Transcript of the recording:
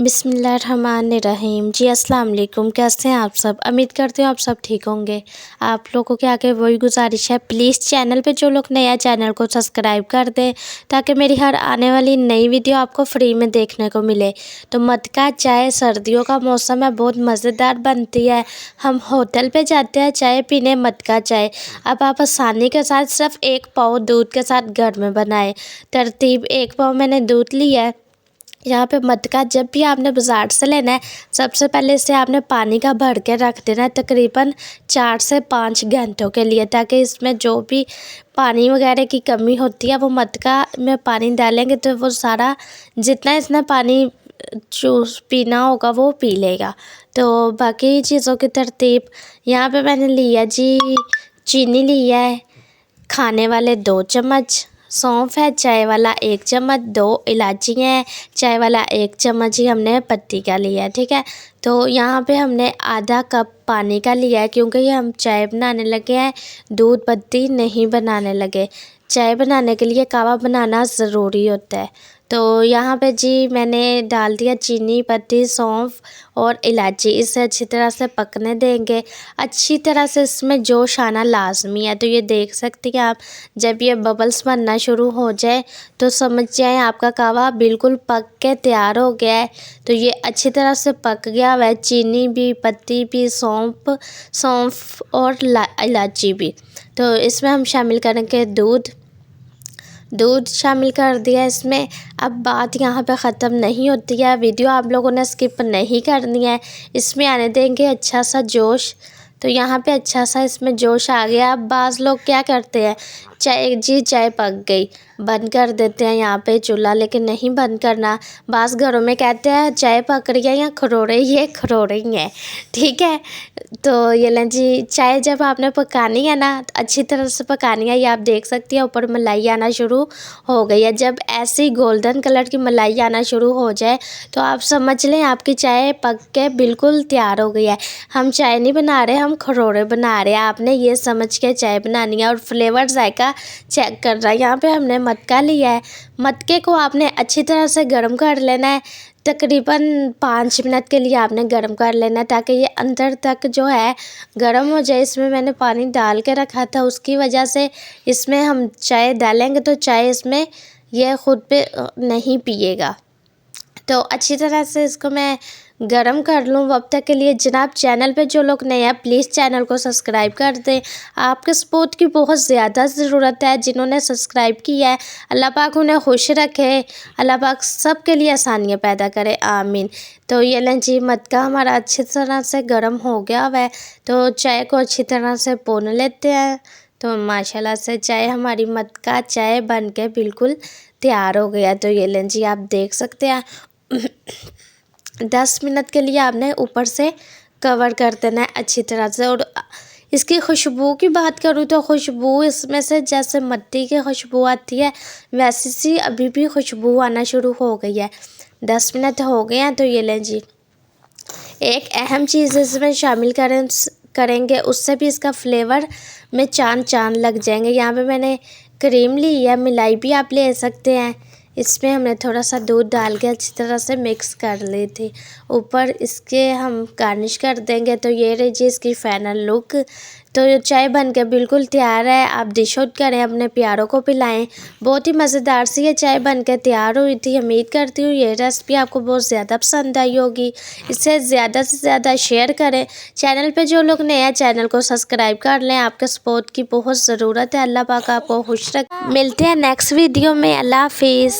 बिस्मिल्लाहिर्रहमानिर्रहीम। जी अस्सलाम वालेकुम। कैसे हैं आप सब? उम्मीद करती हूँ आप सब ठीक होंगे। आप लोगों के आगे वही गुजारिश है, प्लीज़ चैनल पे जो लोग नया चैनल को सब्सक्राइब कर दें ताकि मेरी हर आने वाली नई वीडियो आपको फ्री में देखने को मिले। तो मटका चाय सर्दियों का मौसम है, बहुत मज़ेदार बनती है। हम होटल पे जाते हैं चाय पीने, मटका चाय। अब आप आसानी के साथ सिर्फ 1 पाव दूध के साथ घर में बनाएं। तरतीब: 1 पाव मैंने दूध लिया है। यहाँ पे मटका जब भी आपने बाज़ार से लेना है, सबसे पहले इसे आपने पानी का भर के रख देना है तकरीबन 4 से 5 घंटों के लिए, ताकि इसमें जो भी पानी वगैरह की कमी होती है वो मटका में पानी डालेंगे तो वो सारा जितना इसने पानी जूस पीना होगा वो पी लेगा। तो बाकी चीज़ों की तरतीब: यहाँ पे मैंने लिया जी चीनी लिया है, खाने वाले 2 चम्मच, सौंफ है चाय वाला 1 चम्मच, 2 इलायची हैं चाय वाला 1 चम्मच ही हमने पत्ती का लिया है, ठीक है। तो यहाँ पे हमने आधा कप पानी का लिया है, क्योंकि ये हम चाय बनाने लगे हैं, दूध पत्ती नहीं बनाने लगे। चाय बनाने के लिए कावा बनाना ज़रूरी होता है। तो यहाँ पे जी मैंने डाल दिया चीनी, पत्ती, सौंफ और इलायची। इसे अच्छी तरह से पकने देंगे। अच्छी तरह से इसमें जोश आना लाजमी है। तो ये देख सकती हैं आप, जब ये बबल्स बनना शुरू हो जाए तो समझ जाएं आपका कावा बिल्कुल पक के तैयार हो गया है। तो ये अच्छी तरह से पक गया हुआ है, चीनी भी, पत्ती भी, सौंफ और इलायची भी। तो इसमें हम शामिल करेंगे दूध शामिल कर दिया इसमें। अब बात यहाँ पे ख़त्म नहीं होती है, वीडियो आप लोगों ने स्किप नहीं करनी है। इसमें आने देंगे अच्छा सा जोश। तो यहाँ पे अच्छा सा इसमें जोश आ गया। अब बाज़ लोग क्या करते हैं, चाय पक गई, बंद कर देते हैं यहाँ पे चूल्हा, लेकिन नहीं बंद करना। बाज़ घरों में कहते हैं चाय पक रही है या खरोड़े, ये खरोड़े ही हैं, ठीक है। तो ये लें जी, चाय जब आपने पकानी है ना, अच्छी तरह से पकानी है। ये आप देख सकती हैं ऊपर मलाई आना शुरू हो गई है। जब ऐसी गोल्डन कलर की मलाई आना शुरू हो जाए तो आप समझ लें आपकी चाय पक के बिल्कुल तैयार हो गई है। हम चाय नहीं बना रहे, हम खरोड़े बना रहे हैं। आपने ये समझ के चाय बनानी है और फ्लेवर जायका चेक कर रहा है। यहाँ पे हमने मटका लिया है। मटके को आपने अच्छी तरह से गर्म कर लेना है। तकरीबन 5 मिनट के लिए आपने गर्म कर लेना है, ताकि ये अंदर तक जो है गर्म हो जाए। इसमें मैंने पानी डाल के रखा था, उसकी वजह से इसमें हम चाय डालेंगे तो चाय इसमें ये ख़ुद पे नहीं पिएगा। तो अच्छी तरह से इसको मैं गरम कर लूँ। अब तक के लिए जनाब, चैनल पे जो लोग नए हैं प्लीज़ चैनल को सब्सक्राइब कर दें। आपके सपोर्ट की बहुत ज़्यादा ज़रूरत है। जिन्होंने सब्सक्राइब किया है, अल्लाह पाक उन्हें खुश रखे, अल्लाह पाक सब के लिए आसानियाँ पैदा करे, आमीन। तो ये लें जी, मटका हमारा अच्छी तरह से गर्म हो गया हुआ है। तो चाय को अच्छी तरह से भून लेते हैं। तो माशाल्लाह से चाय हमारी मटका चाय बन के बिल्कुल तैयार हो गया। तो ये लें जी, आप देख सकते हैं 10 मिनट के लिए आपने ऊपर से कवर कर देना है अच्छी तरह से। और इसकी खुशबू की बात करूँ तो खुशबू इसमें से जैसे मट्टी की खुशबू आती है, वैसी सी अभी भी खुशबू आना शुरू हो गई है। 10 मिनट हो गए हैं। तो ये लें जी, एक अहम चीज़ इसमें शामिल करेंगे, उससे भी इसका फ्लेवर में चांद लग जाएंगे। यहाँ पे मैंने क्रीम ली है, मलाई भी आप ले सकते हैं। इसमें हमने थोड़ा सा दूध डाल के अच्छी तरह से मिक्स कर ली थी। ऊपर इसके हम गार्निश कर देंगे। तो ये रही जी इसकी फाइनल लुक। तो ये चाय बन के बिल्कुल तैयार है। आप डिश आउट करें, अपने प्यारों को पिलाएं। बहुत ही मज़ेदार सी ये चाय बन के तैयार हुई थी। उम्मीद करती हूँ ये रेसिपी आपको बहुत ज़्यादा पसंद आई होगी। इसे ज़्यादा से ज़्यादा शेयर करें। चैनल पे जो लोग नए हैं चैनल को सब्सक्राइब कर लें। आपके सपोर्ट की बहुत ज़रूरत है। अल्लाह पाक आपको खुश रखे। मिलते हैं नेक्स्ट वीडियो में। अल्लाह हाफिज़।